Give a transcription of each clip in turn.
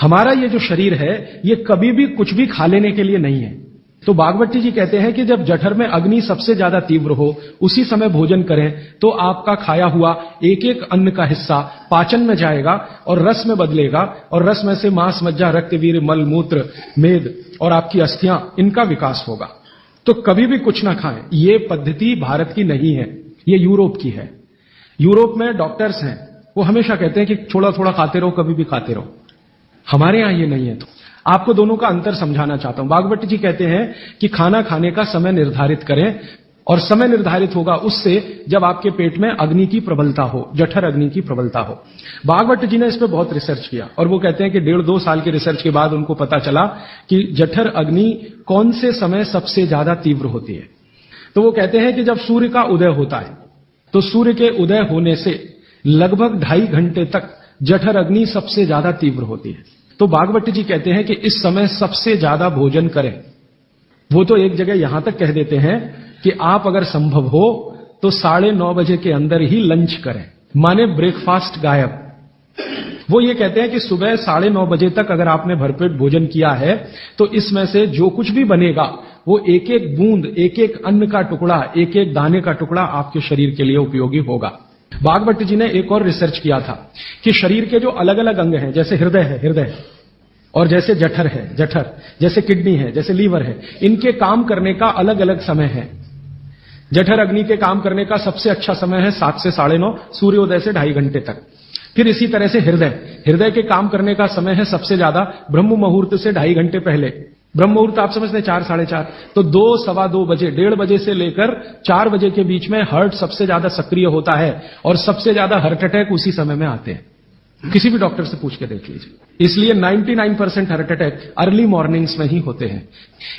हमारा ये जो शरीर है ये कभी भी कुछ भी खा लेने के लिए नहीं है। तो भागवती जी कहते हैं कि जब जठर में अग्नि सबसे ज्यादा तीव्र हो उसी समय भोजन करें तो आपका खाया हुआ एक एक अन्न का हिस्सा पाचन में जाएगा और रस में बदलेगा और रस में से मांस, मज्जा, रक्त, वीर, मल, मूत्र, मेद और आपकी अस्थियां, इनका विकास होगा। तो कभी भी कुछ ना खाएं। ये पद्धति भारत की नहीं है, ये यूरोप की है। यूरोप में डॉक्टर्स हैं, वो हमेशा कहते हैं कि थोड़ा थोड़ा खाते रहो, कभी भी खाते रहो। हमारे यहां ये नहीं है। तो आपको दोनों का अंतर समझाना चाहता हूं। भागवत जी कहते हैं कि खाना खाने का समय निर्धारित करें और समय निर्धारित होगा उससे जब आपके पेट में अग्नि की प्रबलता हो, जठर अग्नि की प्रबलता हो। भागवत जी ने इस पर बहुत रिसर्च किया और वो कहते हैं कि 1.5-2 साल के रिसर्च के बाद उनको पता चला कि जठर अग्नि कौन से समय सबसे ज्यादा तीव्र होती है। तो वो कहते हैं कि जब सूर्य का उदय होता है तो सूर्य के उदय होने से लगभग 2.5 घंटे तक जठर अग्नि सबसे ज्यादा तीव्र होती है। तो भागवत जी कहते हैं कि इस समय सबसे ज्यादा भोजन करें। वो तो एक जगह यहां तक कह देते हैं कि आप अगर संभव हो तो 9:30 बजे के अंदर ही लंच करें, माने ब्रेकफास्ट गायब। वो ये कहते हैं कि सुबह 9:30 बजे तक अगर आपने भरपेट भोजन किया है तो इसमें से जो कुछ भी बनेगा वो एक एक बूंद, एक एक अन्न का टुकड़ा, एक एक दाने का टुकड़ा आपके शरीर के लिए उपयोगी होगा। भागवत जी ने एक और रिसर्च किया था कि शरीर के जो अलग अलग अंग हैं, जैसे हृदय है हृदय, और जैसे जठर है जठर, जैसे किडनी है, जैसे लीवर है, इनके काम करने का अलग अलग समय है। जठर अग्नि के काम करने का सबसे अच्छा समय है 7 से 9:30, सूर्योदय से 2.5 घंटे तक। फिर इसी तरह से हृदय के काम करने का समय है सबसे ज्यादा ब्रह्म मुहूर्त से 2.5 घंटे पहले। ब्रह्म मुहूर्त आप समझते हैं 4, 4:30, तो 2, 2:15 बजे, 1:30 बजे से लेकर 4 बजे के बीच में हार्ट सबसे ज्यादा सक्रिय होता है और सबसे ज्यादा हार्ट अटैक उसी समय में आते हैं। किसी भी डॉक्टर से पूछ के देख लीजिए। इसलिए 99% हार्ट अटैक अर्ली मॉर्निंग्स में ही होते हैं।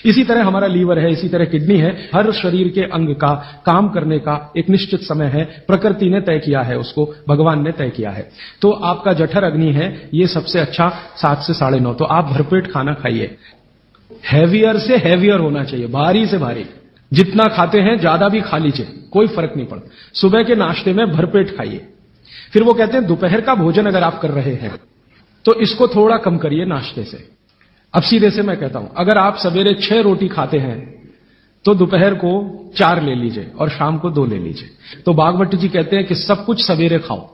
इसी तरह हमारा लीवर है, इसी तरह किडनी है। हर शरीर के अंग का काम करने का एक निश्चित समय है, प्रकृति ने तय किया है, उसको भगवान ने तय किया है। तो आपका जठर अग्नि है, ये सबसे अच्छा 7 से 9:30। तो आप भरपेट खाना खाइए, हैवियर से हैवियर होना चाहिए, भारी से भारी। जितना खाते हैं ज्यादा भी खा लीजिए, कोई फर्क नहीं पड़ता। सुबह के नाश्ते में भरपेट खाइए। फिर वो कहते हैं दोपहर का भोजन अगर आप कर रहे हैं तो इसको थोड़ा कम करिए नाश्ते से। अब सीधे से मैं कहता हूं, अगर आप सवेरे 6 रोटी खाते हैं तो दोपहर को 4 ले लीजिए और शाम को 2 ले लीजिए। तो भागवत जी कहते हैं कि सब कुछ सवेरे खाओ।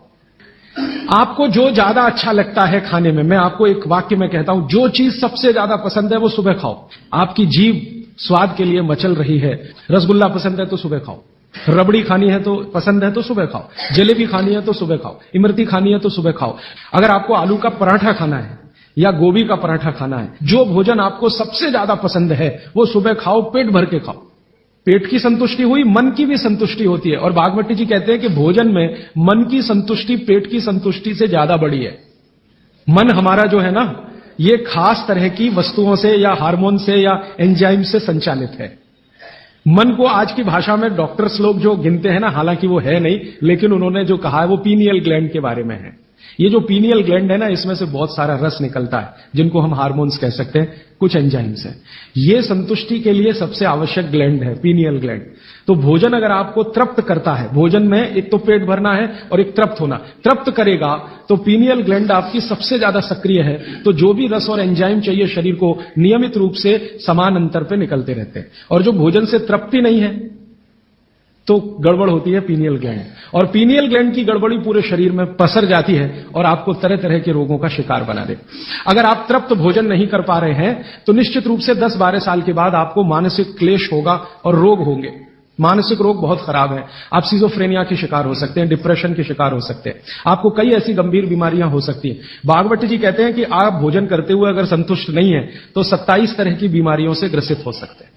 आपको जो ज्यादा अच्छा लगता है खाने में, मैं आपको एक वाक्य में कहता हूं, जो चीज सबसे ज्यादा पसंद है वो सुबह खाओ। आपकी जीभ स्वाद के लिए मचल रही है, रसगुल्ला पसंद है तो सुबह खाओ, रबड़ी खानी है तो पसंद है तो सुबह खाओ, जलेबी खानी है तो सुबह खाओ, इमरती खानी है तो सुबह खाओ। अगर आपको आलू का पराठा खाना है या गोभी का पराठा खाना है, जो भोजन आपको सबसे ज्यादा पसंद है वो सुबह खाओ, पेट भर के खाओ। पेट की संतुष्टि हुई, मन की भी संतुष्टि होती है। और भागवती जी कहते हैं कि भोजन में मन की संतुष्टि पेट की संतुष्टि से ज्यादा बड़ी है। मन हमारा जो है ना, ये खास तरह की वस्तुओं से या हार्मोन से या एंजाइम से संचालित है। मन को आज की भाषा में डॉक्टर्स लोग जो गिनते हैं ना, हालांकि वो है नहीं, लेकिन उन्होंने जो कहा है वो पीनियल ग्लैंड के बारे में है। ये जो पीनियल ग्लैंड है ना, इसमें से बहुत सारा रस निकलता है जिनको हम हार्मोन्स कह सकते हैं, कुछ एंजाइम्स हैं। ये संतुष्टि के लिए सबसे आवश्यक ग्लैंड है पीनियल ग्लैंड। तो भोजन अगर आपको तृप्त करता है, भोजन में एक तो पेट भरना है और एक तृप्त होना, तृप्त करेगा तो पीनियल ग्लैंड आपकी सबसे ज्यादा सक्रिय है। तो जो भी रस और एंजाइम चाहिए शरीर को, नियमित रूप से समान अंतर पे निकलते रहते हैं। और जो भोजन से तृप्ति नहीं है तो गड़बड़ होती है पीनियल ग्लैंड, और पीनियल ग्लैंड की गड़बड़ी पूरे शरीर में पसर जाती है और आपको तरह तरह के रोगों का शिकार बना दे। अगर आप तृप्त भोजन नहीं कर पा रहे हैं तो निश्चित रूप से 10-12 साल के बाद आपको मानसिक क्लेश होगा और रोग होंगे। मानसिक रोग बहुत खराब है। आप सिजोफ्रेनिया के शिकार हो सकते हैं, डिप्रेशन के शिकार हो सकते हैं, आपको कई ऐसी गंभीर बीमारियां हो सकती हैं। भागवत जी कहते हैं कि आप भोजन करते हुए अगर संतुष्ट नहीं है तो 27 तरह की बीमारियों से ग्रसित हो सकते हैं।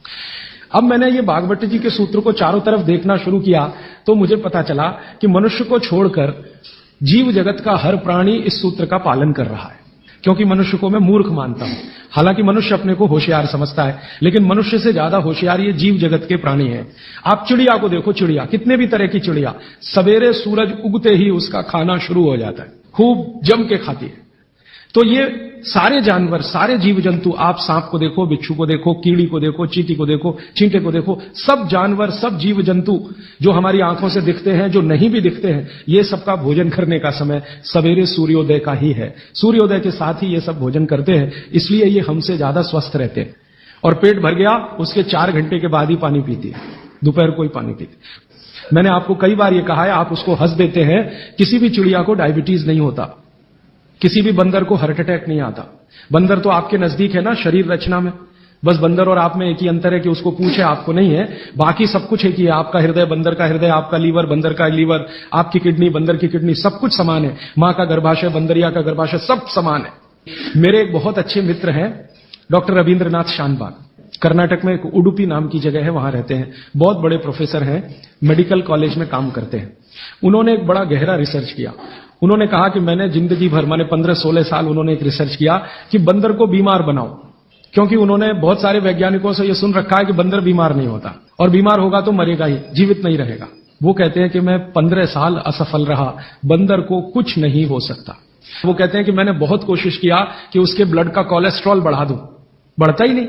अब मैंने ये भागवत जी के सूत्र को चारों तरफ देखना शुरू किया तो मुझे पता चला कि मनुष्य को छोड़कर जीव जगत का हर प्राणी इस सूत्र का पालन कर रहा है। क्योंकि मनुष्य को मैं मूर्ख मानता हूं, हालांकि मनुष्य अपने को होशियार समझता है, लेकिन मनुष्य से ज्यादा होशियार ये जीव जगत के प्राणी हैं। आप चिड़िया को देखो, चिड़िया कितने भी तरह की चिड़िया, सवेरे सूरज उगते ही उसका खाना शुरू हो जाता है, खूब जम के खाती है। तो ये सारे जानवर, सारे जीव जंतु, आप सांप को देखो, बिच्छू को देखो, कीड़ी को देखो, चींटी को देखो, चींटे को देखो, सब जानवर, सब जीव जंतु जो हमारी आंखों से दिखते हैं, जो नहीं भी दिखते हैं, ये सबका भोजन करने का समय सवेरे सूर्योदय का ही है। सूर्योदय के साथ ही ये सब भोजन करते हैं, इसलिए ये हमसे ज्यादा स्वस्थ रहते हैं। और पेट भर गया, उसके 4 घंटे के बाद ही पानी पीती है, दोपहर को ही पानी पीती। मैंने आपको कई बार ये कहा है, आप उसको हंस देते हैं, किसी भी चिड़िया को डायबिटीज नहीं होता, किसी भी बंदर को हार्ट अटैक नहीं आता। बंदर तो आपके नजदीक है ना शरीर रचना में, बस बंदर और आप में एक ही अंतर है कि उसको पूंछ है, आपको नहीं है। बाकी सब कुछ एक ही है, आपका हृदय बंदर का हृदय, आपका लीवर बंदर का लीवर, आपकी किडनी बंदर की किडनी, सब कुछ समान है। मां का गर्भाशय, बंदरिया का गर्भाशय, सब समान है। मेरे एक बहुत अच्छे मित्र हैं डॉक्टर रविंद्रनाथ शानबाग, कर्नाटक में एक उडुपी नाम की जगह है, वहां रहते हैं। बहुत बड़े प्रोफेसर हैं, मेडिकल कॉलेज में काम करते हैं। उन्होंने एक बड़ा गहरा रिसर्च किया। उन्होंने कहा कि मैंने जिंदगी भर, माने 15-16 साल उन्होंने एक रिसर्च किया कि बंदर को बीमार बनाओ, क्योंकि उन्होंने बहुत सारे वैज्ञानिकों से यह सुन रखा है कि बंदर बीमार नहीं होता, और बीमार होगा तो मरेगा ही, जीवित नहीं रहेगा। वो कहते हैं कि मैं 15 साल असफल रहा, बंदर को कुछ नहीं हो सकता। वो कहते हैं कि मैंने बहुत कोशिश किया कि उसके ब्लड का कोलेस्ट्रॉल बढ़ा दूं, बढ़ता ही नहीं।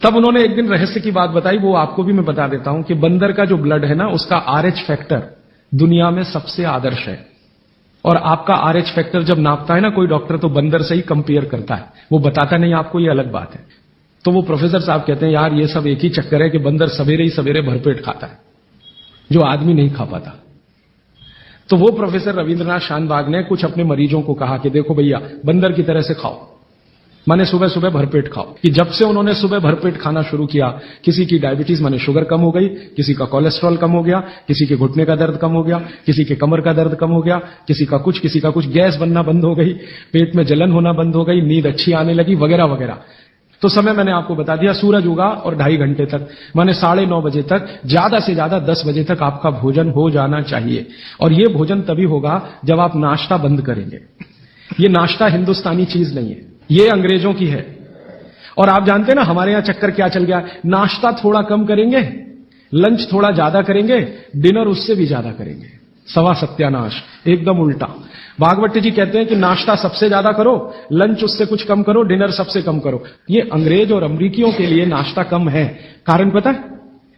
तब उन्होंने एक दिन रहस्य की बात बताई, वो आपको भी मैं बता देता हूं कि बंदर का जो ब्लड है ना, उसका RH फैक्टर दुनिया में सबसे आदर्श है। और आपका RH फैक्टर जब नापता है ना कोई डॉक्टर, तो बंदर से ही कंपेयर करता है, वो बताता नहीं आपको, ये अलग बात है। तो वो प्रोफेसर साहब कहते हैं, यार ये सब एक ही चक्कर है कि बंदर सवेरे ही सवेरे भरपेट खाता है, जो आदमी नहीं खा पाता। तो वो प्रोफेसर रविंद्रनाथ शानबाग ने कुछ अपने मरीजों को कहा कि देखो भैया, बंदर की तरह से खाओ, माने सुबह सुबह भरपेट खाओ। कि जब से उन्होंने सुबह भरपेट खाना शुरू किया, किसी की डायबिटीज माने शुगर कम हो गई, किसी का कोलेस्ट्रॉल कम हो गया, किसी के घुटने का दर्द कम हो गया, किसी के कमर का दर्द कम हो गया, किसी का कुछ, गैस बनना बंद हो गई, पेट में जलन होना बंद हो गई, नींद अच्छी आने लगी, वगैरह वगैरह। तो समय मैंने आपको बता दिया, सूरज उगा और 2.5 घंटे तक, माने 9:30 बजे तक, ज्यादा से ज्यादा 10 बजे तक आपका भोजन हो जाना चाहिए। और ये भोजन तभी होगा जब आप नाश्ता बंद करेंगे। ये नाश्ता हिंदुस्तानी चीज नहीं है, ये अंग्रेजों की है। और आप जानते हैं ना हमारे यहां चक्कर क्या चल गया, नाश्ता थोड़ा कम करेंगे, लंच थोड़ा ज्यादा करेंगे, डिनर उससे भी ज्यादा करेंगे। सवा सत्यानाश, एकदम उल्टा। भागवत जी कहते हैं कि नाश्ता सबसे ज्यादा करो, लंच उससे कुछ कम करो, डिनर सबसे कम करो। ये अंग्रेज और अमरीकियों के लिए नाश्ता कम है। कारण पता है,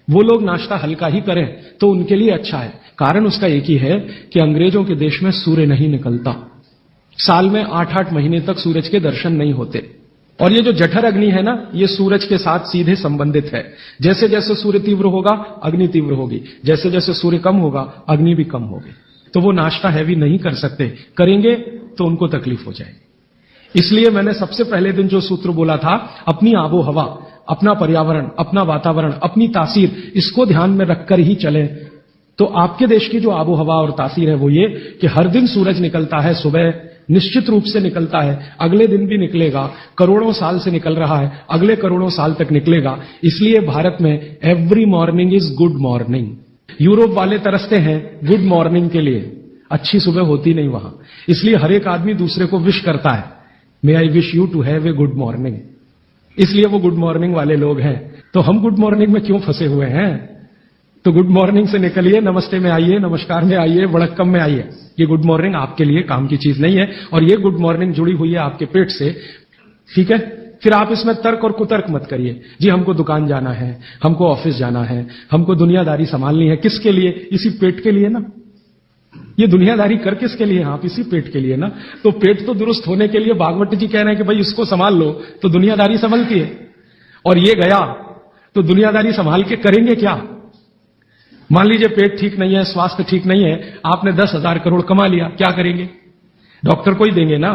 वो लोग नाश्ता हल्का ही करें तो उनके लिए अच्छा है। कारण उसका एक ही है कि अंग्रेजों के देश में सूर्य नहीं निकलता, साल में 8-8 महीने तक सूरज के दर्शन नहीं होते। और ये जो जठर अग्नि है ना, ये सूरज के साथ सीधे संबंधित है। जैसे जैसे सूर्य तीव्र होगा, अग्नि तीव्र होगी, जैसे जैसे सूर्य कम होगा, अग्नि भी कम होगी। तो वो नाश्ता हैवी नहीं कर सकते, करेंगे तो उनको तकलीफ हो जाएगी। इसलिए मैंने सबसे पहले दिन जो सूत्र बोला था, अपनी आबो हवा, अपना पर्यावरण, अपना वातावरण, अपनी तासीर, इसको ध्यान में रखकर ही चलें। तो आपके देश की जो आबो हवा और तासीर है वो ये कि हर दिन सूरज निकलता है, सुबह निश्चित रूप से निकलता है, अगले दिन भी निकलेगा, करोड़ों साल से निकल रहा है, अगले करोड़ों साल तक निकलेगा। इसलिए भारत में every morning is good morning. Europe वाले तरसते हैं गुड मॉर्निंग के लिए, अच्छी सुबह होती नहीं वहां, इसलिए हर एक आदमी दूसरे को विश करता है, may I wish you to have a good morning. इसलिए वो गुड मॉर्निंग वाले लोग हैं। तो हम गुड मॉर्निंग में क्यों फंसे हुए हैं? तो गुड मॉर्निंग से निकलिए, नमस्ते में आइए, नमस्कार में आइए, वड़क्कम में आइए। ये गुड मॉर्निंग आपके लिए काम की चीज नहीं है, और ये गुड मॉर्निंग जुड़ी हुई है आपके पेट से, ठीक है? फिर आप इसमें तर्क और कुतर्क मत करिए, जी हमको दुकान जाना है, हमको ऑफिस जाना है, हमको दुनियादारी संभालनी है। किसके लिए? इसी पेट के लिए ना। ये दुनियादारी कर किसके लिए? आप इसी पेट के लिए ना। तो पेट तो दुरुस्त होने के लिए भागवत जी कह रहे हैं कि भाई इसको संभाल लो तो दुनियादारी संभलती है। और ये गया तो दुनियादारी संभाल के करेंगे क्या? मान लीजिए पेट ठीक नहीं है, स्वास्थ्य ठीक नहीं है, आपने 10,000 करोड़ कमा लिया, क्या करेंगे? डॉक्टर को ही देंगे ना।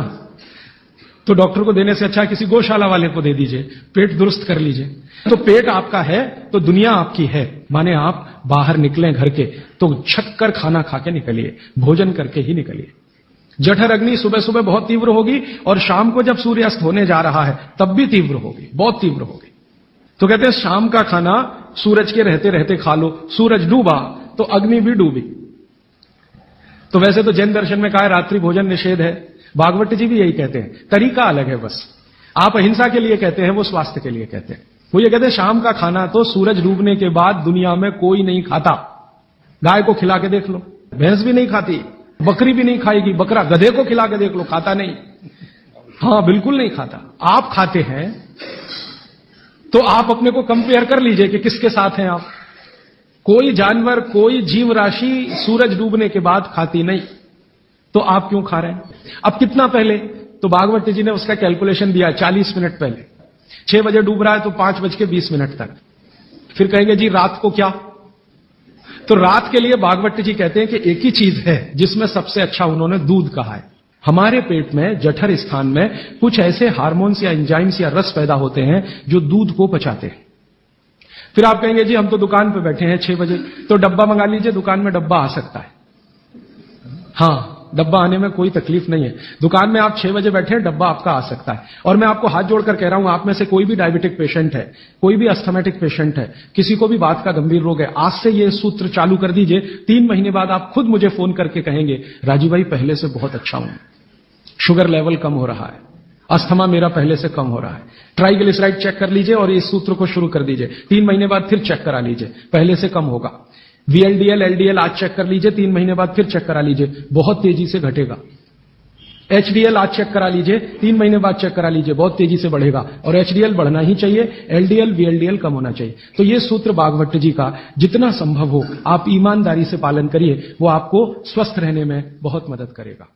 तो डॉक्टर को देने से अच्छा किसी गौशाला वाले को दे दीजिए, पेट दुरुस्त कर लीजिए। तो पेट आपका है तो दुनिया आपकी है, माने आप बाहर निकलें घर के तो छक कर खाना खा के निकलिए, भोजन करके ही निकलिए। जठर अग्नि सुबह सुबह बहुत तीव्र होगी और शाम को जब सूर्यास्त होने जा रहा है तब भी तीव्र होगी, बहुत तीव्र होगी। तो कहते हैं शाम का खाना सूरज के रहते रहते खा लो, सूरज डूबा तो अग्नि भी डूबी। तो वैसे तो जैन दर्शन में कहा है रात्रि भोजन निषेध है, भागवत जी भी यही कहते हैं, तरीका अलग है बस। आप अहिंसा के लिए कहते हैं, वो स्वास्थ्य के लिए कहते हैं। वो ये कहते हैं शाम का खाना तो सूरज डूबने के बाद दुनिया में कोई नहीं खाता। गाय को खिला के देख लो, भैंस भी नहीं खाती, बकरी भी नहीं खाएगी, बकरा गधे को खिला के देख लो, खाता नहीं। हाँ, बिल्कुल नहीं खाता। आप खाते हैं तो आप अपने को कंपेयर कर लीजिए कि किसके साथ हैं आप। कोई जानवर, कोई जीव राशि सूरज डूबने के बाद खाती नहीं, तो आप क्यों खा रहे हैं? अब कितना पहले? तो भागवत जी ने उसका कैलकुलेशन दिया 40 मिनट पहले। 6 बजे डूब रहा है तो 5:20 तक। फिर कहेंगे जी रात को क्या? तो रात के लिए भागवत जी कहते हैं कि एक ही चीज है जिसमें सबसे अच्छा उन्होंने दूध कहा है। हमारे पेट में जठर स्थान में कुछ ऐसे हार्मोन्स या एंजाइम्स या रस पैदा होते हैं जो दूध को पचाते हैं। फिर आप कहेंगे जी हम तो दुकान पे बैठे हैं 6 बजे, तो डब्बा मंगा लीजिए, दुकान में डब्बा आ सकता है। हाँ, डब्बा आने में कोई तकलीफ नहीं है। दुकान में आप 6 बजे बैठे हैं, डब्बा आपका आ सकता है। और मैं आपको हाथ जोड़कर कह रहा हूं, आप में से कोई भी डायबिटिक पेशेंट है, कोई भी अस्थमेटिक पेशेंट है, किसी को भी बात का गंभीर रोग है, आज से ये सूत्र चालू कर दीजिए। 3 महीने बाद आप खुद मुझे फोन करके कहेंगे राजीव भाई पहले से बहुत अच्छा हूं, शुगर लेवल कम हो रहा है, अस्थमा मेरा पहले से कम हो रहा है। ट्राइग्लिसराइड चेक कर लीजिए और इस सूत्र को शुरू कर दीजिए। 3 महीने बाद फिर चेक करा लीजिए, पहले से कम होगा। VLDL, LDL आज चेक कर लीजिए, 3 महीने बाद फिर चेक करा लीजिए, बहुत तेजी से घटेगा। HDL आज चेक करा लीजिए, 3 महीने बाद चेक करा लीजिए, बहुत तेजी से बढ़ेगा। और HDL बढ़ना ही चाहिए, LDL, VLDL कम होना चाहिए। तो ये सूत्र भागवत जी का जितना संभव हो आप ईमानदारी से पालन करिए, वो आपको स्वस्थ रहने में बहुत मदद करेगा।